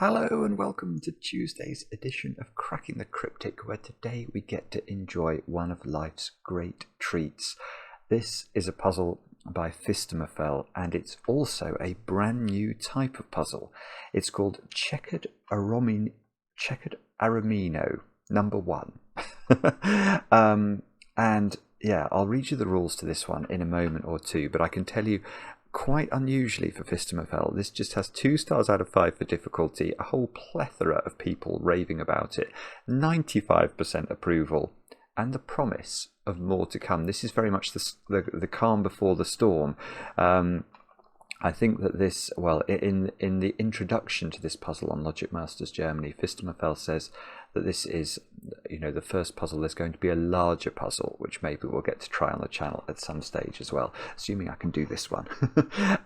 Hello and welcome to Tuesday's edition of Cracking the Cryptic, where today we get to enjoy one of life's great treats. This is a puzzle by Phistomefel, and it's also a brand new type of puzzle. It's called Chequered Arromino number 1. And yeah, I'll read you the rules to this one in a moment or two, but I can tell you, quite unusually for Phistomefel, this just has 2 stars out of 5 for difficulty, a whole plethora of people raving about it, 95% approval, and the promise of more to come. This is very much the calm before the storm. I think that this, well, in the introduction to this puzzle on Logic Masters Germany, Phistomefel says that this is, the first puzzle. There's going to be a larger puzzle, which maybe we'll get to try on the channel at some stage as well, assuming I can do this one.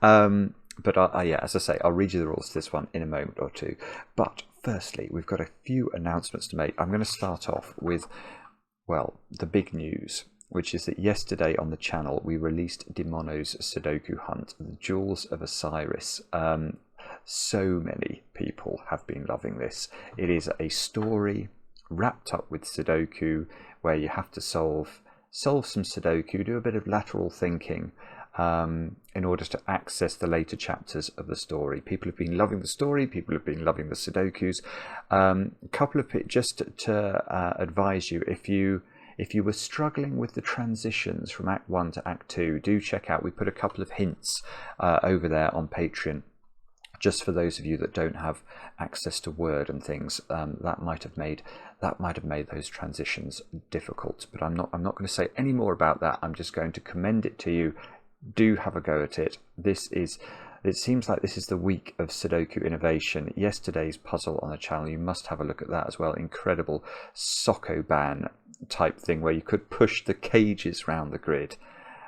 But yeah, as I say, I'll read you the rules to this one in a moment or two. But firstly, we've got a few announcements to make. I'm going to start off with, well, the big news, which is that yesterday on the channel we released DiMono's SUDOKU hunt, the Jewels of Osiris. So many people have been loving this. It is a story wrapped up with SUDOKU, where you have to solve some SUDOKU, do a bit of lateral thinking in order to access the later chapters of the story. People have been loving the story, people have been loving the SUDOKUs. A couple of just to advise you, if you were struggling with the transitions from Act 1 to Act 2, do check out, we put a couple of hints over there on Patreon, just for those of you that don't have access to Word and things. That might have made those transitions difficult. But I'm not going to say any more about that. I'm just going to commend it to you. Do have a go at it. It seems like this is the week of SUDOKU innovation. Yesterday's puzzle on the channel, you must have a look at that as well. Incredible Sokoban type thing where you could push the cages round the grid.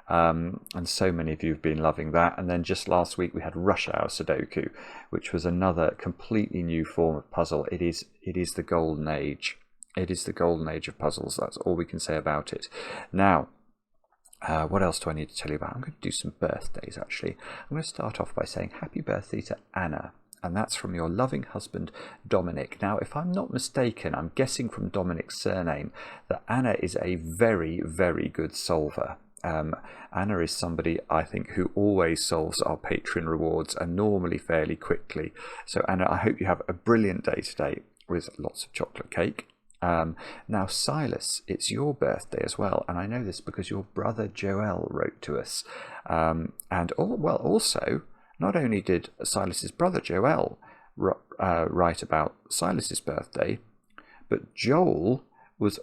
And so many of you have been loving that. And then just last week we had Rush Hour SUDOKU, which was another completely new form of puzzle. It is the golden age. It is the golden age of puzzles. That's all we can say about it. Now, what else do I need to tell you about? I'm going to do some birthdays, actually. I'm going to start off by saying happy birthday to Anna. And that's from your loving husband, Dominic. Now, if I'm not mistaken, I'm guessing from Dominic's surname that Anna is a very, very good solver. Anna is somebody, I think, who always solves our Patreon rewards, and normally fairly quickly. So Anna, I hope you have a brilliant day today with lots of chocolate cake. Now Silas, it's your birthday as well, and I know this because your brother Joel wrote to us. Also, not only did Silas's brother Joel write about Silas's birthday, but it's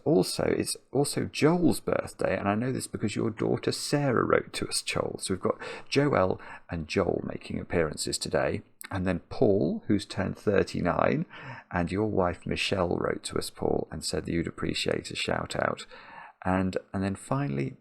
also Joel's birthday, and I know this because your daughter Sarah wrote to us, Joel. So we've got Joel and Joel making appearances today, and then Paul, who's turned 39, and your wife Michelle wrote to us, Paul, and said that you'd appreciate a shout out. And then finally,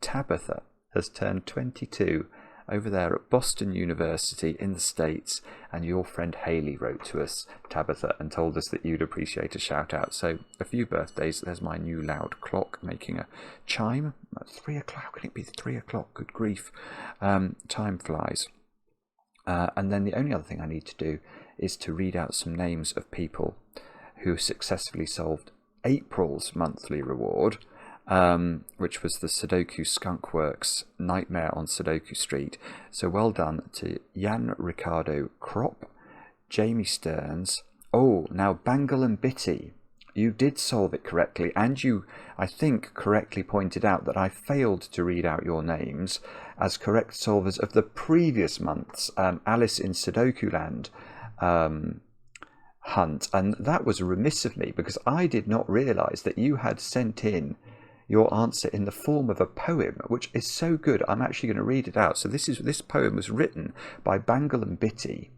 Tabitha has turned 22 over there at Boston University in the States, and your friend Haley wrote to us, Tabitha, and told us that you'd appreciate a shout out. So a few birthdays. There's my new loud clock making a chime at 3 o'clock. How can it be 3 o'clock? Good grief. Time flies. And then the only other thing I need to do is to read out some names of people who successfully solved April's monthly reward, which was the SUDOKU Skunkworks Nightmare on SUDOKU Street. So well done to Jan Ricardo Kropp, Jamie Stearns. Oh, now Bangle and Bitty, you did solve it correctly, and you, I think, correctly pointed out that I failed to read out your names as correct solvers of the previous month's Alice in Sudoku Land hunt, and that was remiss of me because I did not realise that you had sent in your answer in the form of a poem, which is so good. I'm actually going to read it out. So this poem was written by Bangle and Bitty.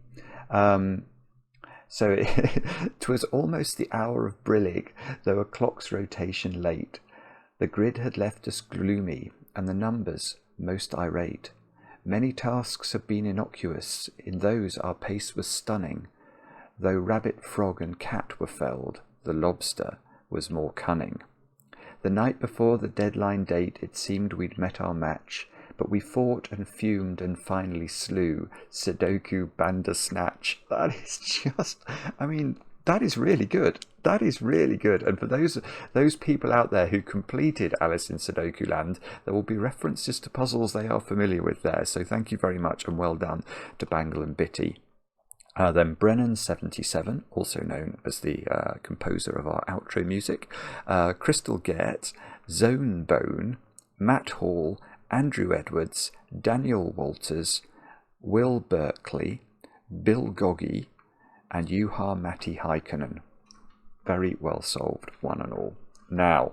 So it was almost the hour of brillig, though a clock's rotation late. The grid had left us gloomy, and the numbers most irate. Many tasks have been innocuous, in those our pace was stunning. Though rabbit, frog, and cat were felled, the lobster was more cunning. The night before the deadline date, it seemed we'd met our match, but we fought and fumed and finally slew SUDOKU Bandersnatch. That is just, I mean, that is really good. That is really good. And for those people out there who completed Alice in Sudoku Land, there will be references to puzzles they are familiar with there. So thank you very much and well done to Bangle and Bitty. Then Brennan77, also known as the composer of our outro music, Crystal Gert, Zone Bone, Matt Hall, Andrew Edwards, Daniel Walters, Will Berkeley, Bill Goggy, and Juha Matti Haikkonen. Very well solved, one and all. Now,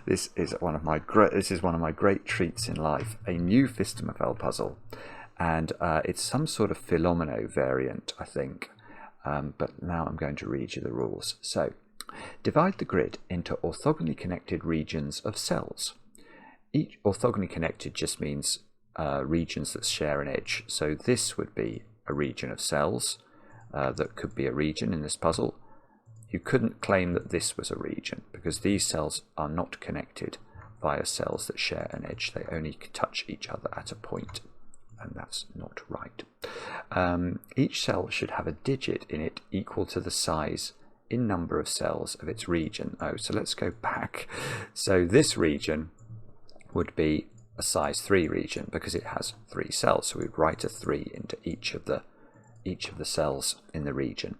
this is one of my great treats in life. A new Phistomefel puzzle. And it's some sort of Philomeno variant, I think. But now I'm going to read you the rules. So, divide the grid into orthogonally connected regions of cells. Each orthogonally connected just means regions that share an edge. So this would be a region of cells. That could be a region in this puzzle. You couldn't claim that this was a region because these cells are not connected via cells that share an edge. They only touch each other at a point. And that's not right. Each cell should have a digit in it equal to the size in number of cells of its region. Oh, so let's go back. So this region would be a size 3 region because it has 3 cells. So we'd write a 3 into each of the cells in the region.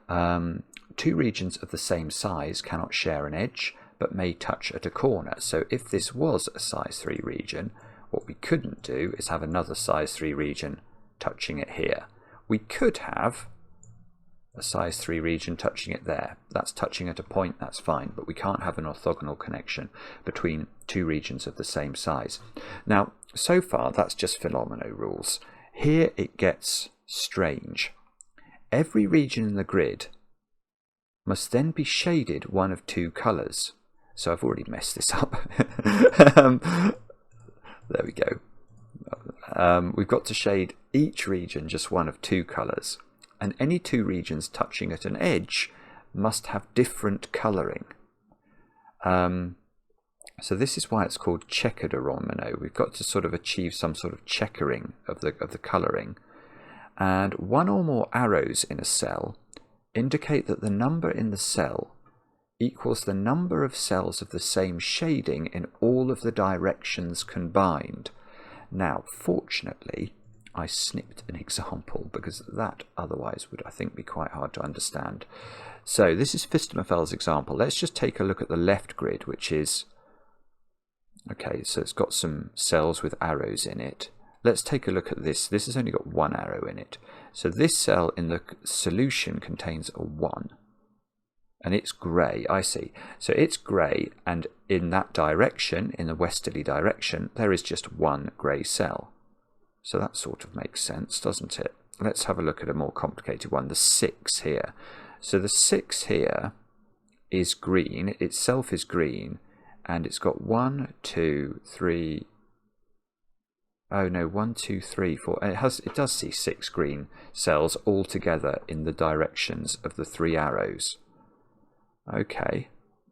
2 regions of the same size cannot share an edge, but may touch at a corner. So if this was a size 3 region, what we couldn't do is have another size 3 region touching it here. We could have a size 3 region touching it there. That's touching at a point, that's fine, but we can't have an orthogonal connection between 2 regions of the same size. Now, so far, that's just Philomeno rules. Here it gets strange. Every region in the grid must then be shaded one of 2 colours. So I've already messed this up. There we go. We've got to shade each region just one of 2 colours. And any 2 regions touching at an edge must have different colouring. So this is why it's called Chequered Arromino. We've got to sort of achieve some sort of checkering of the colouring. And 1 or more arrows in a cell indicate that the number in the cell equals the number of cells of the same shading in all of the directions combined. Now, fortunately, I snipped an example because that otherwise would, I think, be quite hard to understand. So this is Phistomefel's example. Let's just take a look at the left grid, which is, okay, so it's got some cells with arrows in it. Let's take a look at this. This has only got 1 arrow in it. So this cell in the solution contains a 1. And it's grey, I see. So it's grey, and in that direction, in the westerly direction, there is just 1 grey cell. So that sort of makes sense, doesn't it? Let's have a look at a more complicated one, the 6 here. So the 6 here is green, itself is green, and it's got 1, 2, 3... Oh no, 1, 2, 3, 4. It does see 6 green cells all together in the directions of the 3 arrows. Okay,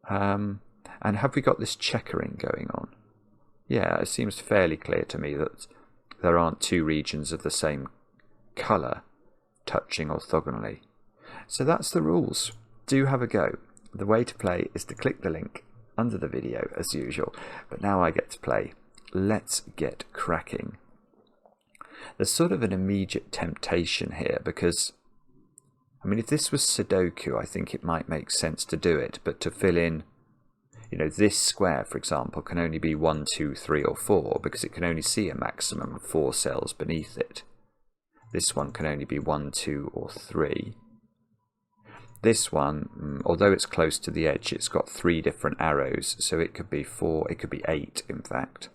and have we got this checkering going on? Yeah, it seems fairly clear to me that there aren't 2 regions of the same colour touching orthogonally. So that's the rules. Do have a go. The way to play is to click the link under the video as usual, but now I get to play. Let's get cracking. There's sort of an immediate temptation here because, I mean, if this was Sudoku, I think it might make sense to do it, but to fill in, you know, this square, for example, can only be 1, 2, 3, or 4 because it can only see a maximum of 4 cells beneath it. This one can only be 1, 2, or 3. This one, although it's close to the edge, it's got 3 different arrows, so it could be 4, it could be 8, in fact.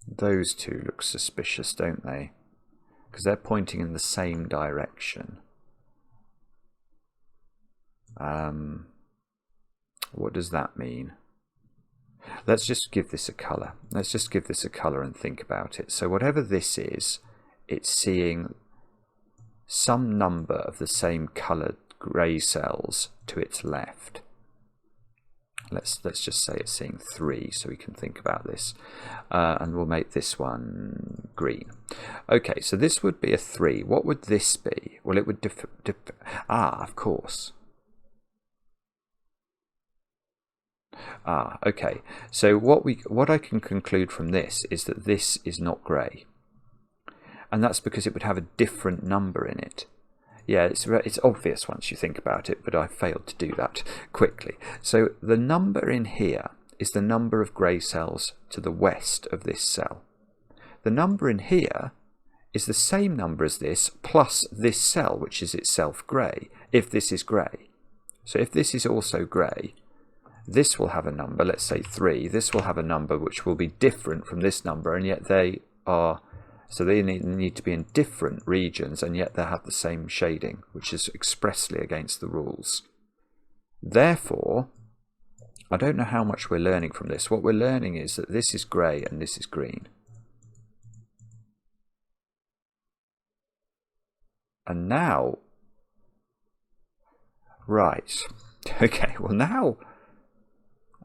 Those 2 look suspicious, don't they? Because they're pointing in the same direction. What does that mean? Let's just give this a colour. Let's just give this a colour and think about it. So whatever this is, it's seeing some number of the same coloured grey cells to its left. Let's just say it's seeing 3 so we can think about this. And we'll make this one green. Okay, so this would be a 3. What would this be? Well, it would of course. Okay. So what I can conclude from this is that this is not grey. And that's because it would have a different number in it. Yeah, it's obvious once you think about it, but I failed to do that quickly. So the number in here is the number of grey cells to the west of this cell. The number in here is the same number as this plus this cell, which is itself grey, if this is grey. So if this is also grey, this will have a number, let's say 3. This will have a number which will be different from this number, and yet they are... So they need to be in different regions, and yet they have the same shading, which is expressly against the rules. Therefore, I don't know how much we're learning from this. What we're learning is that this is grey and this is green. And now... Right. Okay, well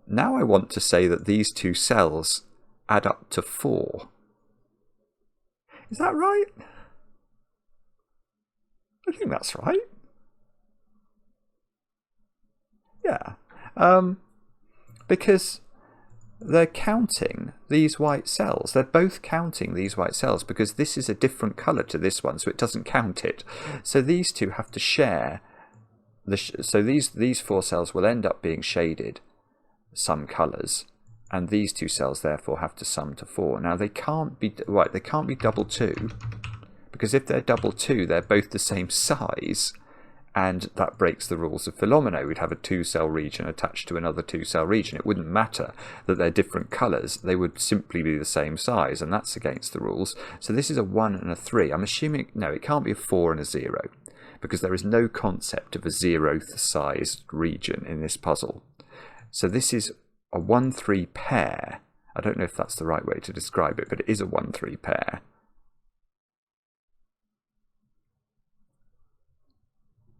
now I want to say that these two cells add up to 4. Is that right? I think that's right. Yeah. Because they're counting these white cells. They're both counting these white cells because this is a different colour to this one, so it doesn't count it. So these two have to share. So these 4 cells will end up being shaded some colours. And these 2 cells therefore have to sum to 4. Now they can't be right. They can't be double 2, because if they're double 2, they're both the same size, and that breaks the rules of Phistomefel. We'd have a 2-cell region attached to another 2-cell region. It wouldn't matter that they're different colours. They would simply be the same size, and that's against the rules. So this is a 1 and a 3. I'm assuming no, it can't be a 4 and a 0, because there is no concept of a 0th sized region in this puzzle. So this is a 1-3 pair. I don't know if that's the right way to describe it, but it is a 1-3 pair.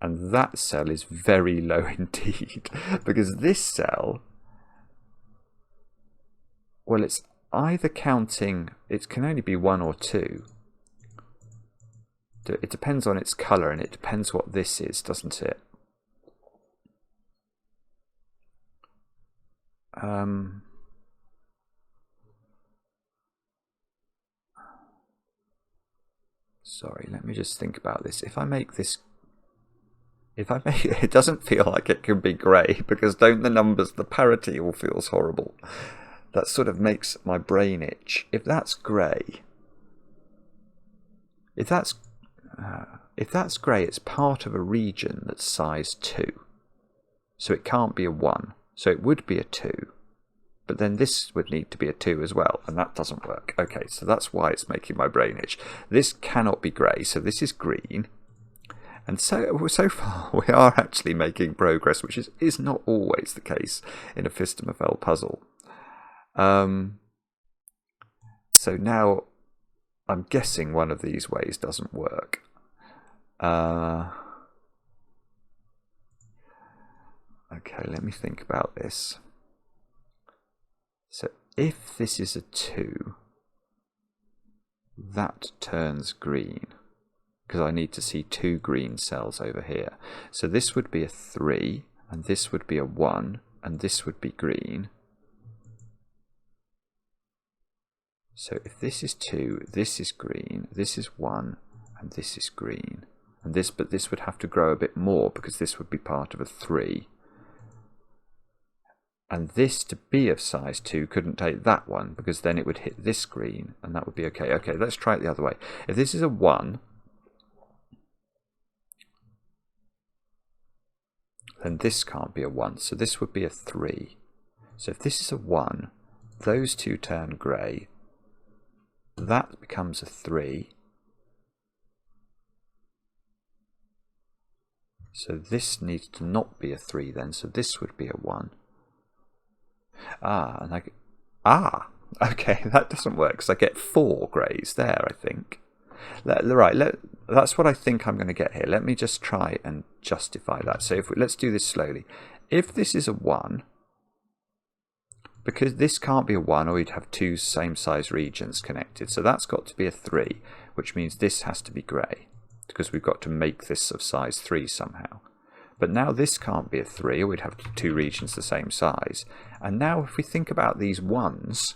And that cell is very low indeed, because this cell, well, it's either counting, it can only be 1 or 2. It depends on its colour, and it depends what this is, doesn't it? Sorry, let me just think about this. If I make it doesn't feel like it can be grey, because don't the numbers, the parity all feels horrible. That sort of makes my brain itch. If that's grey, if that's grey, it's part of a region that's size 2. So it can't be a 1. So it would be a 2. But then this would need to be a 2 as well, and that doesn't work. Okay, so that's why it's making my brain itch. This cannot be grey, so this is green. And so far we are actually making progress, which is not always the case in a Phistomefel puzzle. So now I'm guessing one of these ways doesn't work. Okay, let me think about this. So if this is a 2, that turns green, because I need to see 2 green cells over here. So this would be a 3, and this would be a 1, and this would be green. So if this is 2, this is green, this is 1, and this is green. And but this would have to grow a bit more, because this would be part of a 3. And this, to be of size 2, couldn't take that one, because then it would hit this green, and that would be okay. Okay, let's try it the other way. If this is a 1, then this can't be a 1, so this would be a 3. So if this is a 1, those 2 turn grey, that becomes a 3. So this needs to not be a 3 then, so this would be a 1. Okay, that doesn't work, because I get 4 greys there, I think. That's what I think I'm going to get here. Let me just try and justify that. So let's do this slowly. If this is a 1, because this can't be a 1, or you'd have two same size regions connected. So that's got to be a 3, which means this has to be grey, because we've got to make this of size 3 somehow. But now this can't be a 3, or we'd have two regions the same size. And now if we think about these 1s,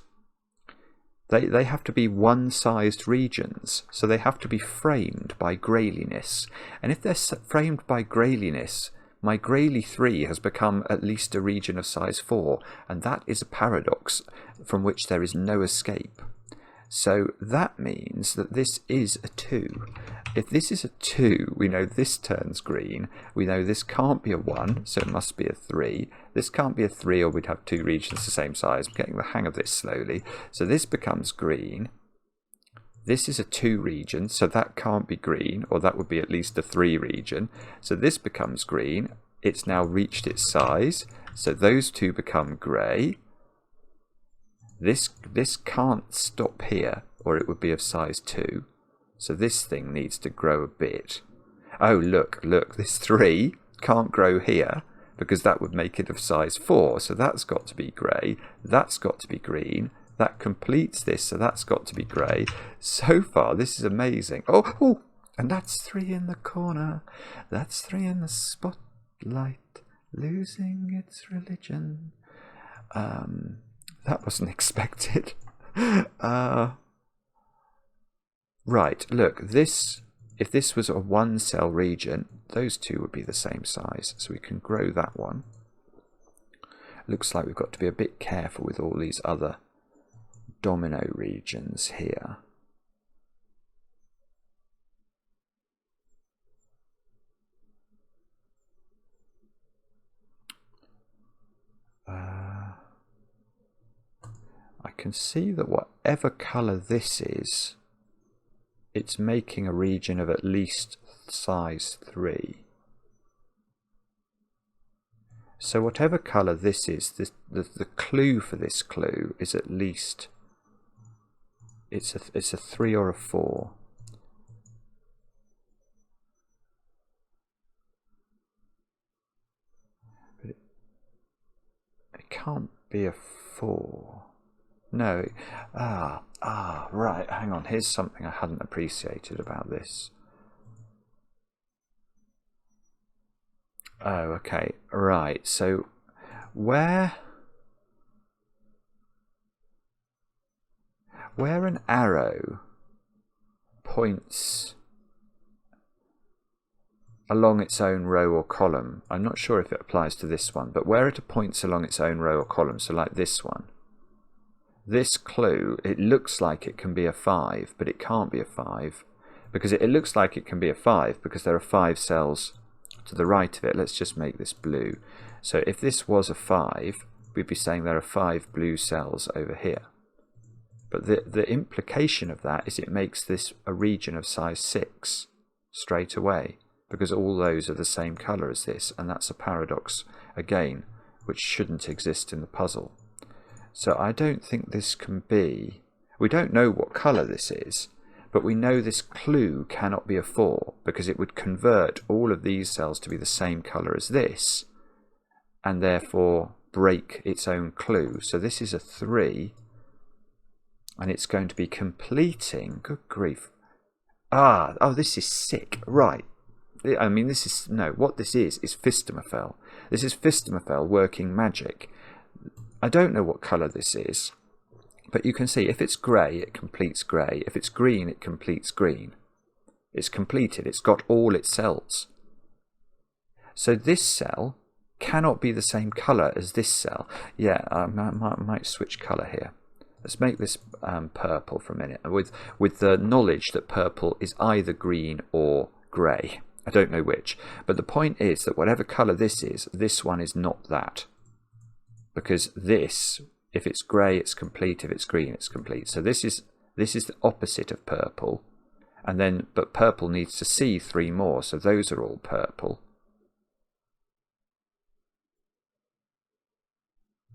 they have to be one-sized regions, so they have to be framed by greyliness. And if they're framed by greyliness, my greyly 3 has become at least a region of size 4, and that is a paradox from which there is no escape. So that means that this is a 2. If this is a 2, we know this turns green. We know this can't be a 1, so it must be a 3. This can't be a 3, or we'd have two regions the same size. I'm getting the hang of this slowly. So this becomes green. This is a 2 region, so that can't be green, or that would be at least a 3 region. So this becomes green. It's now reached its size, so those two become grey. This can't stop here, or it would be of size 2. So this thing needs to grow a bit. Oh, look, this 3 can't grow here, because that would make it of size 4. So that's got to be grey. That's got to be green. That completes this, so that's got to be grey. So far, this is amazing. Oh, and that's 3 in the corner. That's 3 in the spotlight, losing its religion. That wasn't expected. Right, look, if this was a 1-cell region, those two would be the same size, so we can grow that one. Looks like we've got to be a bit careful with all these other domino regions here. I can see that whatever colour this is, it's making a region of at least size 3. So whatever colour this is, the clue for this clue is at least, it's a 3 or a 4. But it can't be a 4. No. Right, hang on. Here's something I hadn't appreciated about this. Oh, okay. Right, so where an arrow points along its own row or column, I'm not sure if it applies to this one, but where it points along its own row or column, so like this one, this clue, it looks like it can be a 5, but it can't be a 5, because it looks like it can be a 5 because there are 5 cells to the right of it. Let's just make this blue. So if this was a 5, we'd be saying there are 5 blue cells over here. But the implication of that is it makes this a region of size 6 straight away, because all those are the same colour as this, and that's a paradox, again, which shouldn't exist in the puzzle. So I don't think this can be... We don't know what colour this is, but we know this clue cannot be a 4, because it would convert all of these cells to be the same colour as this, and therefore break its own clue. So this is a 3, and it's going to be completing... Good grief. Oh, this is sick. Right. I mean, this is... No, what this is Phistomefel. This is Phistomefel working magic. I don't know what colour this is, but you can see if it's grey, it completes grey. If it's green, it completes green. It's completed. It's got all its cells. So this cell cannot be the same colour as this cell. Yeah, I might switch colour here. Let's make this purple for a minute, with the knowledge that purple is either green or grey. I don't know which. But the point is that whatever colour this is, this one is not that. Because this, if it's grey, it's complete. If it's green, it's complete. So this is the opposite of purple. And then, but purple needs to see 3 more, so those are all purple.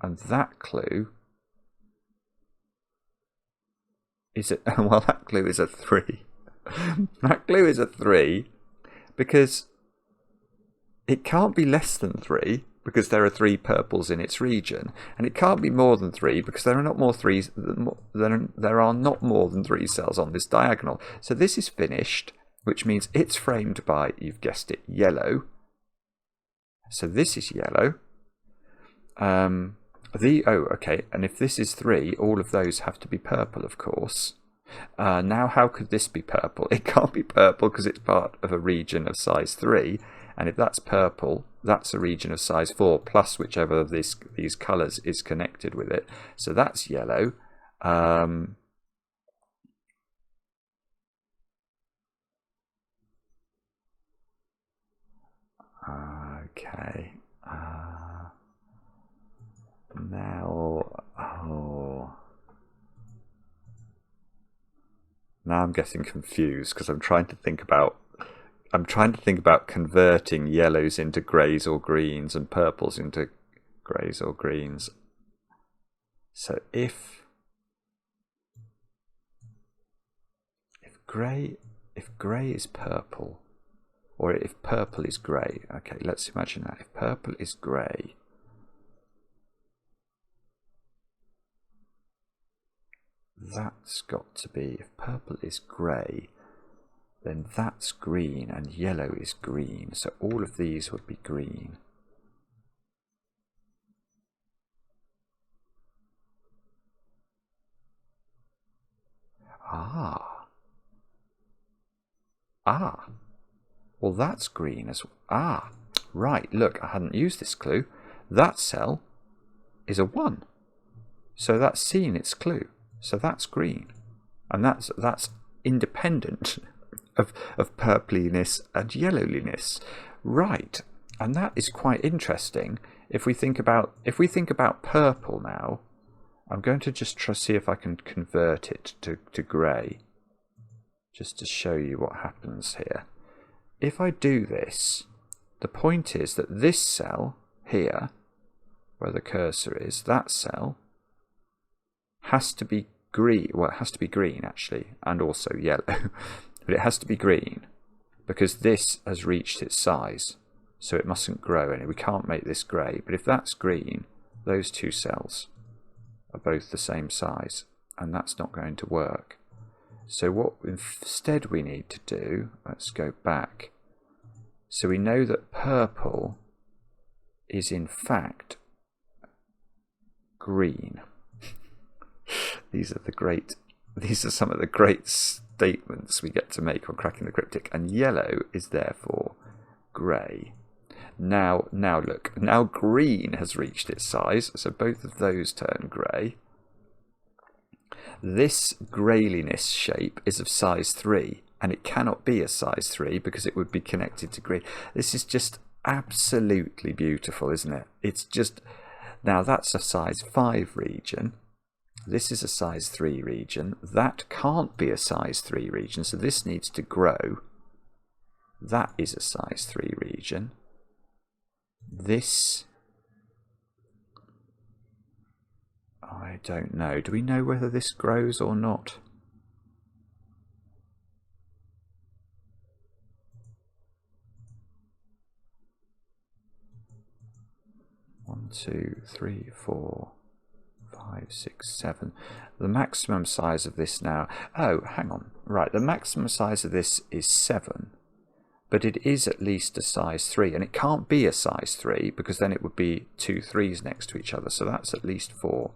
And that clue is a, well, that clue is a 3. That clue is a 3 because it can't be less than 3. because there are 3 purples in its region, and it can't be more than 3 because there are not more than 3 cells on this diagonal. So this is finished, which means it's framed by, you've guessed it, yellow. So this is yellow. Okay, and if this is 3, all of those have to be purple, of course. Now, how could this be purple? It can't be purple because it's part of a region of size 3, and if that's purple, that's a region of size 4, plus whichever of these colours is connected with it. So that's yellow. Okay. Now I'm getting confused because I'm trying to think about converting yellows into greys or greens and purples into greys or greens. So if grey is purple, or if purple is grey, okay, let's imagine that. If purple is grey, that's got to be, if purple is grey, then that's green and yellow is green. So all of these would be green. Well, that's green as well. Right, look, I hadn't used this clue. That cell is a 1. So that's seen its clue. So that's green. And that's independent of purpliness and yellowliness. Right. And that is quite interesting. If we think about purple now, I'm going to just try to see if I can convert it to grey, just to show you what happens here. If I do this, the point is that this cell here, where the cursor is, that cell has to be green. Well, it has to be green actually, and also yellow, but it has to be green because this has reached its size, so it mustn't grow any. We can't make this grey, but if that's green, those 2 cells are both the same size, and that's not going to work. So what instead we need to do, let's go back. So we know that purple is in fact green. These are some of the great statements we get to make on Cracking the Cryptic, and yellow is therefore grey. Now look, now green has reached its size, so both of those turn grey. This greyliness shape is of size 3, and it cannot be a size 3 because it would be connected to green. This is just absolutely beautiful, isn't it? It's just, now that's a size 5 region. This is a size 3 region. That can't be a size 3 region, so this needs to grow. That is a size 3 region. This, I don't know. Do we know whether this grows or not? One, 2, 3, 4, 5, 6, 7. The maximum size of this now, oh, hang on, right, the maximum size of this is 7, but it is at least a size 3, and it can't be a size 3 because then it would be 2 3s next to each other, so that's at least 4.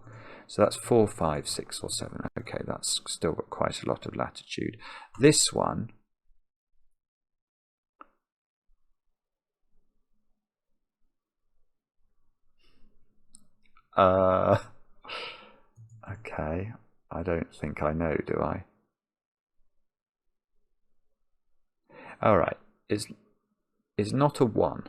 So that's 4, 5, 6 or 7. Okay, that's still got quite a lot of latitude. This one, okay, I don't think I know, do I? Alright, it's not a 1.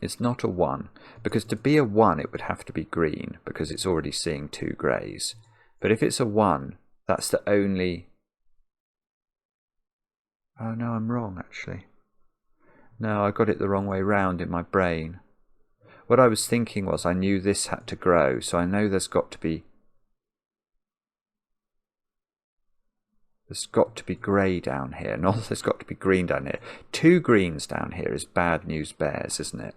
It's not a 1, because to be a 1 it would have to be green, because it's already seeing 2 greys. But if it's a 1, that's the only... Oh no, I'm wrong actually. No, I got it the wrong way round in my brain. What I was thinking was I knew this had to grow, so I know there's got to be grey down here. No, there's got to be green down here. 2 greens down here is bad news bears, isn't it?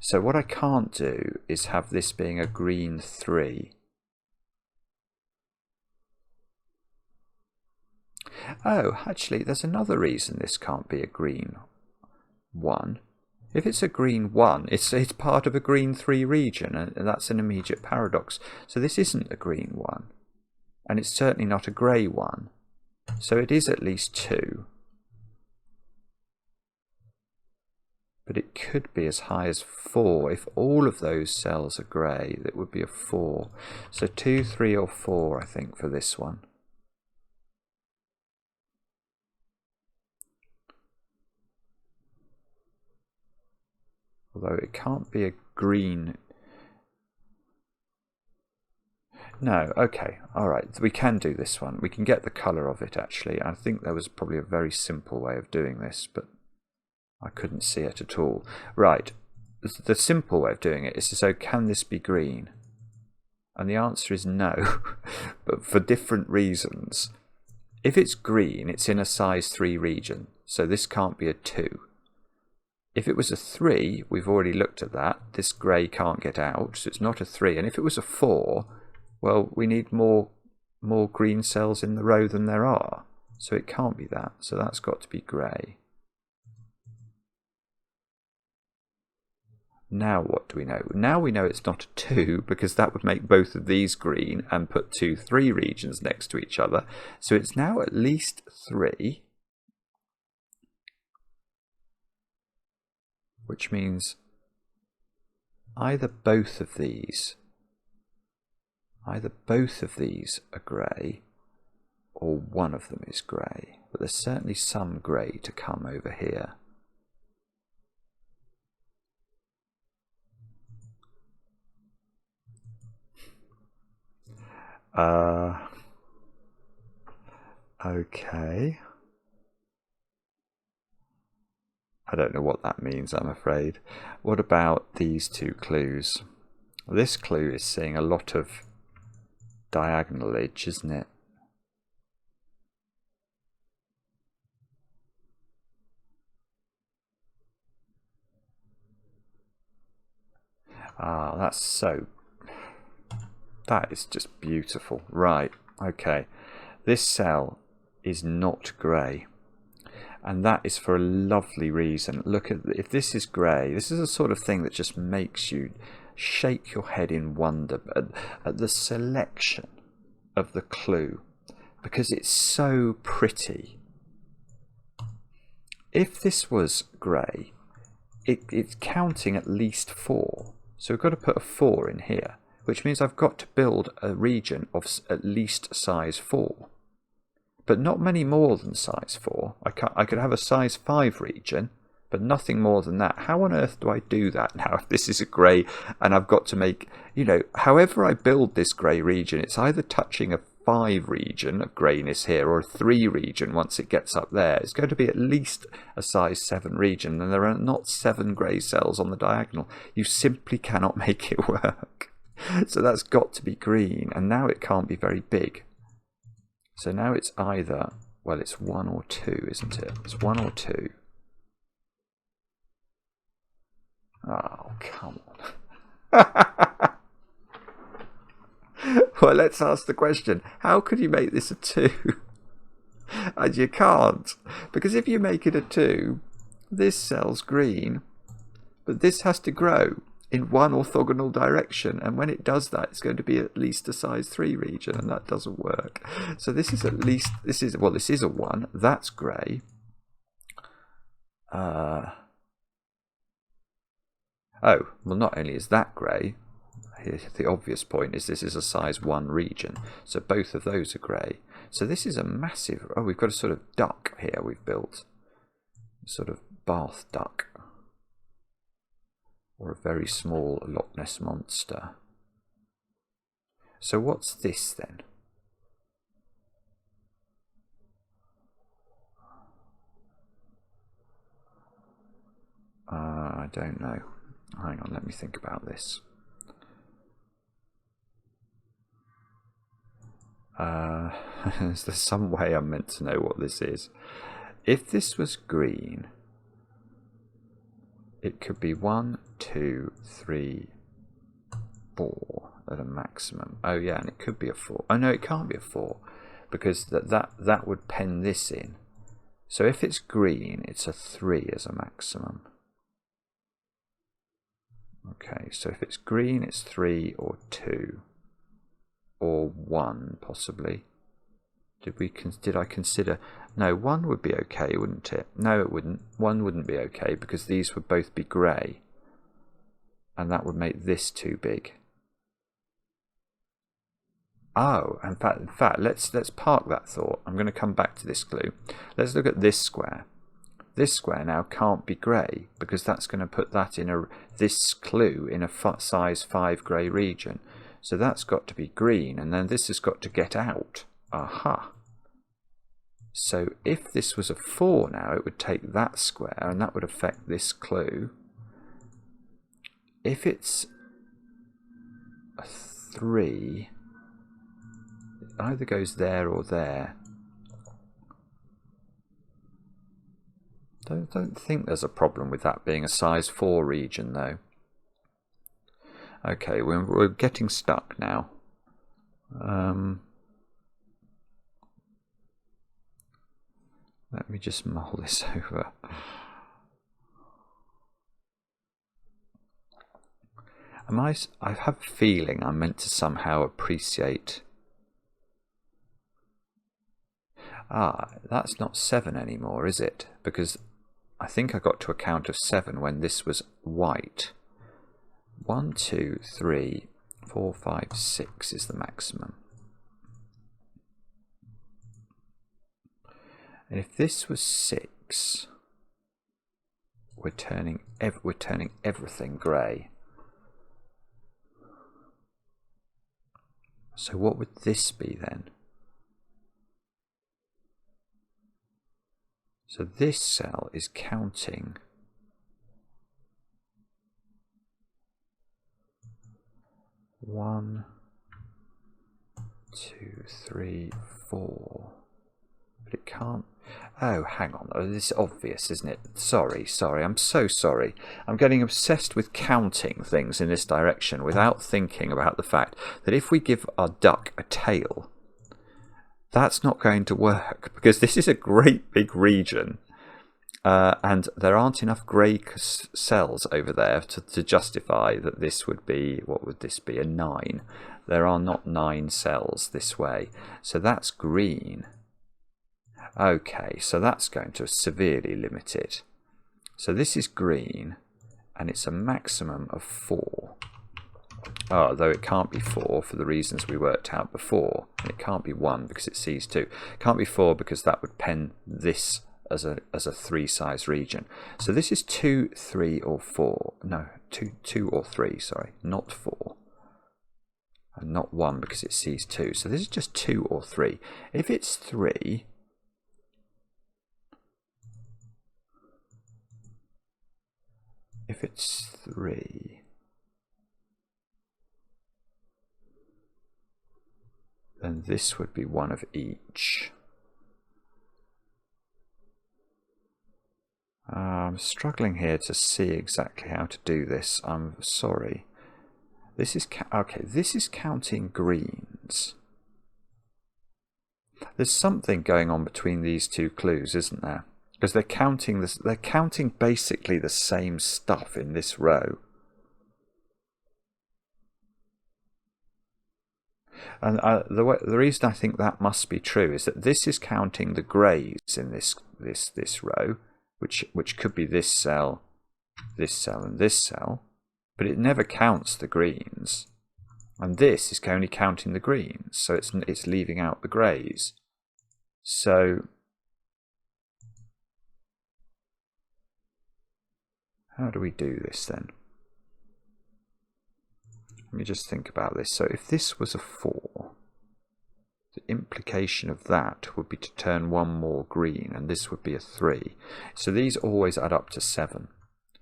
So what I can't do is have this being a green 3. Oh, actually, there's another reason this can't be a green 1. If it's a green 1, it's part of a green 3 region, and that's an immediate paradox. So this isn't a green 1, and it's certainly not a grey 1. So it is at least 2. But it could be as high as 4. If all of those cells are grey, that would be a 4. So 2, 3 or 4, I think, for this one. Although it can't be a green. No, okay, alright, we can do this one. We can get the colour of it, actually. I think there was probably a very simple way of doing this, but I couldn't see it at all. Right, the simple way of doing it is to say, can this be green? And the answer is no, but for different reasons. If it's green, it's in a size 3 region, so this can't be a 2. If it was a 3, we've already looked at that. This grey can't get out, so it's not a 3. And if it was a 4, well, we need more green cells in the row than there are. So it can't be that. So that's got to be grey. Now what do we know? Now we know it's not a 2, because that would make both of these green and put 2, 3 regions next to each other. So it's now at least 3. Which means either both of these are grey, or one of them is grey. But there's certainly some grey to come over here. Okay. I don't know what that means, I'm afraid. What about these 2 clues? This clue is seeing a lot of diagonalage, isn't it? Ah, that is just beautiful. Right, okay. This cell is not grey. And that is for a lovely reason. Look at, if this is grey, this is the sort of thing that just makes you shake your head in wonder at the selection of the clue, because it's so pretty. If this was grey, it's counting at least 4. So we've got to put a 4 in here, which means I've got to build a region of at least size 4. But not many more than size 4. I could have a size 5 region, but nothing more than that. How on earth do I do that now if this is a grey and I've got to make, however I build this grey region, it's either touching a 5 region of greyness here or a 3 region once it gets up there. It's going to be at least a size 7 region, and there are not 7 grey cells on the diagonal. You simply cannot make it work. So that's got to be green, and now it can't be very big. So now it's either, well, it's 1 or 2, isn't it? It's 1 or 2. Oh, come on. Well, let's ask the question, how could you make this a 2? And you can't, because if you make it a 2, this cell's green, but this has to grow in one orthogonal direction, and when it does that, it's going to be at least a size 3 region, and that doesn't work. So this is at least, this is a 1, that's grey. Oh, well, not only is that grey, the obvious point is this is a size 1 region, so both of those are grey. So this is a massive, oh, we've got a sort of duck here we've built, a sort of bath duck, or a very small Loch Ness monster. So what's this then? I don't know. Hang on, let me think about this. Is there some way I'm meant to know what this is? If this was green, it could be 1, 2, 3, 4 at a maximum. Oh yeah, and it could be a 4. Oh no, it can't be a 4 because that would pen this in. So if it's green, it's a 3 as a maximum. Okay, so if it's green, it's 3 or 2 or 1 possibly. Did I consider? No, 1 would be okay, wouldn't it? No, it wouldn't. 1 wouldn't be okay because these would both be grey, and that would make this too big. Oh, in fact, let's park that thought. I'm going to come back to this clue. Let's look at this square. This square now can't be grey because that's going to put that in this clue in a size 5 grey region. So that's got to be green, and then this has got to get out. Aha. So if this was a 4 now, it would take that square, and that would affect this clue. If it's a 3, it either goes there or there. Don't think there's a problem with that being a size 4 region, though. Okay, we're getting stuck now. Let me just mull this over. I have a feeling I'm meant to somehow appreciate... Ah, that's not 7 anymore, is it? Because I think I got to a count of 7 when this was white. 1, 2, 3, 4, 5, 6 is the maximum. And if this was 6, we're turning everything grey. So what would this be then? So this cell is counting 1, 2, 3, 4. But it can't. Oh, hang on. Oh, this is obvious, isn't it? Sorry. I'm so sorry. I'm getting obsessed with counting things in this direction without thinking about the fact that if we give our duck a tail, that's not going to work because this is a great big region. And there aren't enough grey cells over there to justify that this would be, what would this be, a 9. There are not 9 cells this way. So that's green. Okay, so that's going to severely limit it. So this is green, and it's a maximum of 4. Oh, though it can't be 4 for the reasons we worked out before. And it can't be 1 because it sees 2. It can't be 4 because that would pen this as a 3 size region. So this is 2, 3 or 4. No, 2 or 3, sorry, not 4. And not 1 because it sees 2. So this is just 2 or 3. If it's 3, then this would be one of each. I'm struggling here to see exactly how to do this. I'm sorry. This is okay. This is counting greens. There's something going on between these two clues, isn't there? Because they're counting this. They're counting basically the same stuff in this row. And the reason I think that must be true is that this is counting the greys in this row, which could be this cell, and this cell, but it never counts the greens. And this is only counting the greens, so it's leaving out the greys. So how do we do this then? Let me just think about this. So if this was a 4, the implication of that would be to turn 1 more green, and this would be a 3. So these always add up to 7.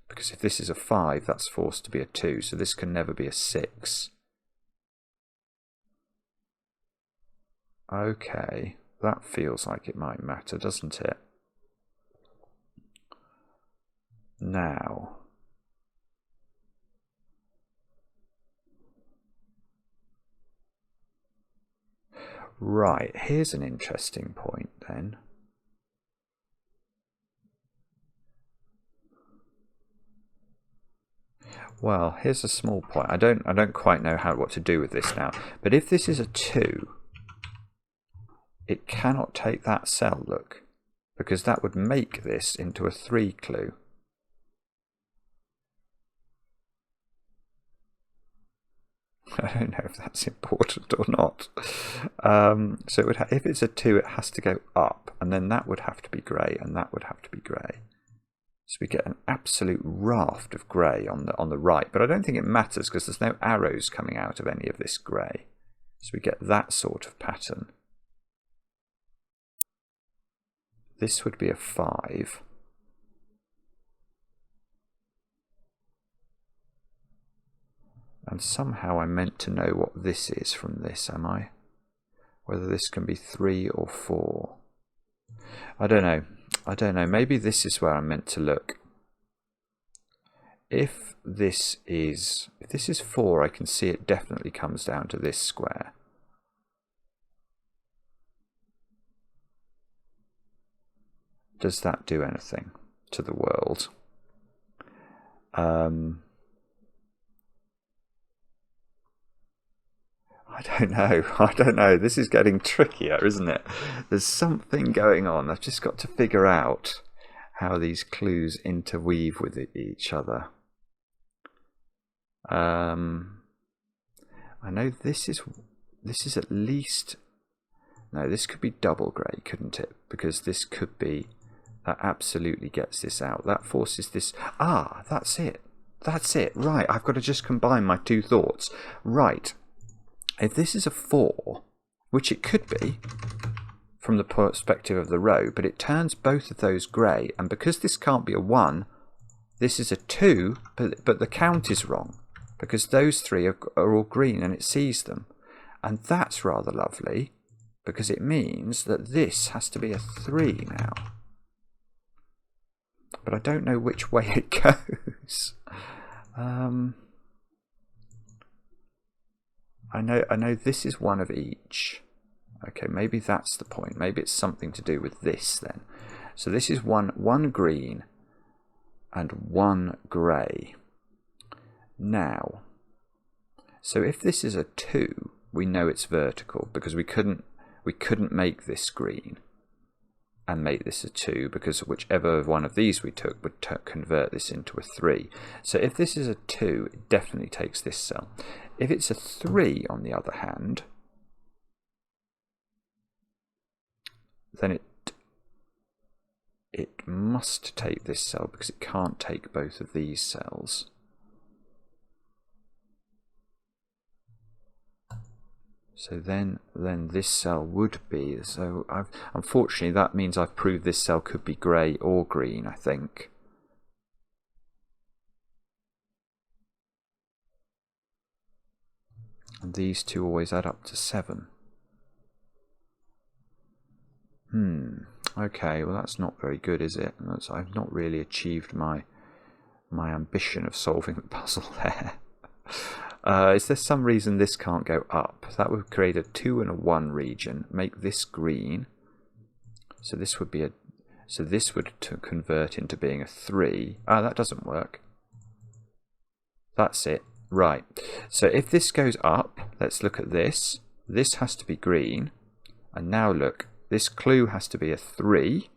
Because if this is a 5, that's forced to be a 2, so this can never be a 6. Okay, that feels like it might matter, doesn't it? Now, Right, here's an interesting point then. Well, here's a small point. I don't quite know what to do with this now. But if this is a 2, it cannot take that cell, look, because that would make this into a 3 clue. I don't know if that's important or not. So it would if it's a 2, it has to go up, and then that would have to be grey, and that would have to be grey. So we get an absolute raft of grey on the right, but I don't think it matters because there's no arrows coming out of any of this grey. So we get that sort of pattern. This would be a 5. And somehow I'm meant to know what this is from this, am I? Whether this can be 3 or 4. I don't know. I don't know. Maybe this is where I'm meant to look. If this is 4, I can see it definitely comes down to this square. Does that do anything to the world? I don't know. I don't know. This is getting trickier, isn't it? There's something going on. I've just got to figure out how these clues interweave with each other. I know this is at least... No, this could be double grey, couldn't it? Because this could be... That absolutely gets this out. That forces this... Ah, that's it. That's it. Right, I've got to just combine my two thoughts. Right. If this is a 4, which it could be from the perspective of the row, but it turns both of those grey, and because this can't be a 1, this is a 2, but the count is wrong, because those 3 are all green and it sees them. And that's rather lovely, because it means that this has to be a 3 now. But I don't know which way it goes. I know this is one of each. Okay, maybe that's the point. Maybe it's something to do with this then. So this is one green and 1 grey. Now, so if this is a 2, we know it's vertical because we couldn't make this green and make this a 2 because whichever one of these we took would convert this into a 3. So if this is a 2, it definitely takes this cell. If it's a 3, on the other hand, then it must take this cell because it can't take both of these cells. So then this cell would be, so unfortunately that means I've proved this cell could be grey or green, I think. And these two always add up to 7. Okay, well that's not very good, is it? I've not really achieved my ambition of solving the puzzle there. Is there some reason this can't go up? That would create a 2 and a 1 region, make this green. So this would be this would convert into being a 3. Ah, that doesn't work. That's it. Right. So if this goes up, let's look at this. This has to be green. And now look, this clue has to be a 3.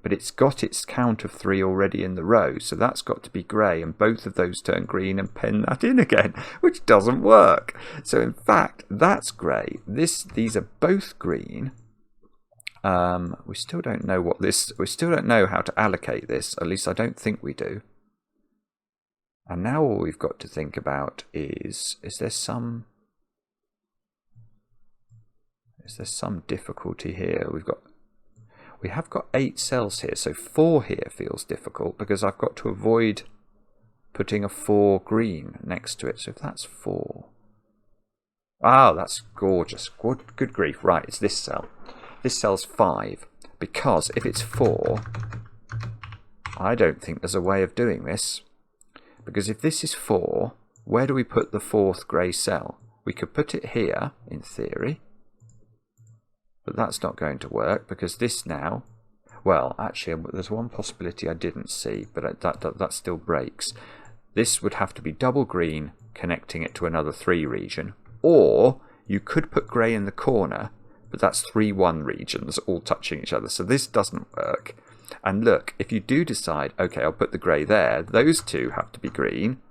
But it's got its count of 3 already in the row, so that's got to be grey, and both of those turn green and pen that in again, which doesn't work. So in fact, that's grey. These are both green. We still don't know we still don't know how to allocate this, at least I don't think we do. And now all we've got to think about is there some difficulty here? We have got 8 cells here, so 4 here feels difficult because I've got to avoid putting a 4 green next to it. So if that's 4... Ah, that's gorgeous. Good grief. Right, it's this cell. This cell's 5, because if it's 4, I don't think there's a way of doing this. Because if this is 4, where do we put the 4th grey cell? We could put it here, in theory. But that's not going to work because this now, well, actually, there's one possibility I didn't see, but that still breaks. This would have to be double green connecting it to another 3 region, or you could put grey in the corner, but that's 3 1 regions all touching each other. So this doesn't work. And look, if you do decide, okay, I'll put the grey there, those two have to be green.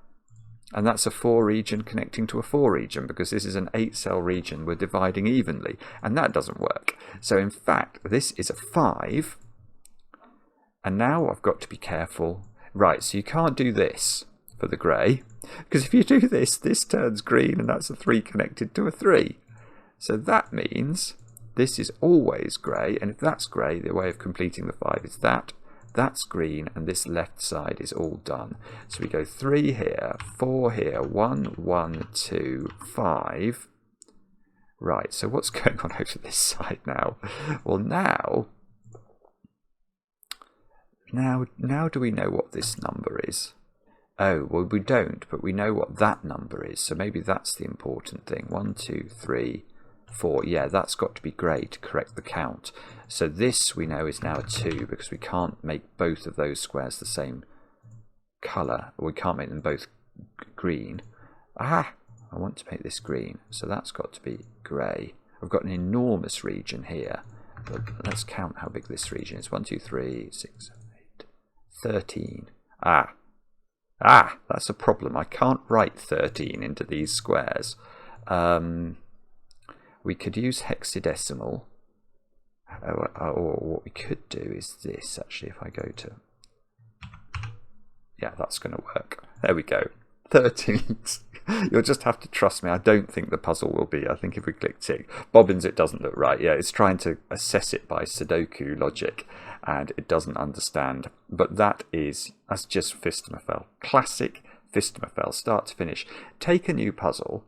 And that's a 4 region connecting to a 4 region, because this is an 8 cell region we're dividing evenly. And that doesn't work. So in fact, this is a 5. And now I've got to be careful. Right, so you can't do this for the grey, because if you do this, this turns green, and that's a 3 connected to a 3. So that means this is always grey, and if that's grey, the way of completing the 5 is that's green, and this left side is all done. So we go 3 here, 4 here, 1, 1, 2, 5. Right, so what's going on over this side now? Well, now do we know what this number is? Oh, well, we don't, but we know what that number is, so maybe that's the important thing. 1, 2, 3, 4. Yeah, that's got to be grey to correct the count. So this we know is now a 2, because we can't make both of those squares the same colour. We can't make them both green. Ah, I want to make this green, so that's got to be grey. I've got an enormous region here. But let's count how big this region is. 1, 2, 3, 6, 7, 8, 13. Ah, that's a problem. I can't write 13 into these squares. We could use hexadecimal. Or what we could do is this, actually, if I go to... Yeah, that's going to work. There we go. 13. You'll just have to trust me. I don't think the puzzle will be. I think if we click tick, bobbins, it doesn't look right. Yeah, it's trying to assess it by SUDOKU logic, and it doesn't understand. But that's just Phistomefel. Classic Phistomefel, start to finish. Take a new puzzle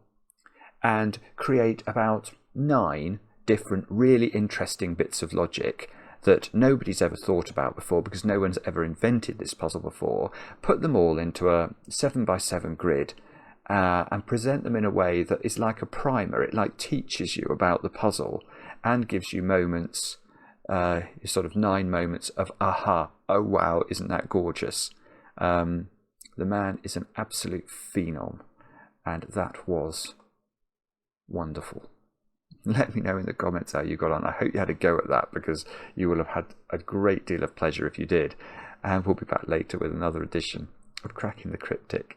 and create about 9 different really interesting bits of logic that nobody's ever thought about before, because no one's ever invented this puzzle before. Put them all into a 7x7 grid and present them in a way that is like a primer. It like teaches you about the puzzle and gives you moments, sort of 9 moments of aha, oh wow, isn't that gorgeous. The man is an absolute phenom, and that was wonderful. Let me know in the comments how you got on. I hope you had a go at that, because you will have had a great deal of pleasure if you did. And we'll be back later with another edition of Cracking the Cryptic.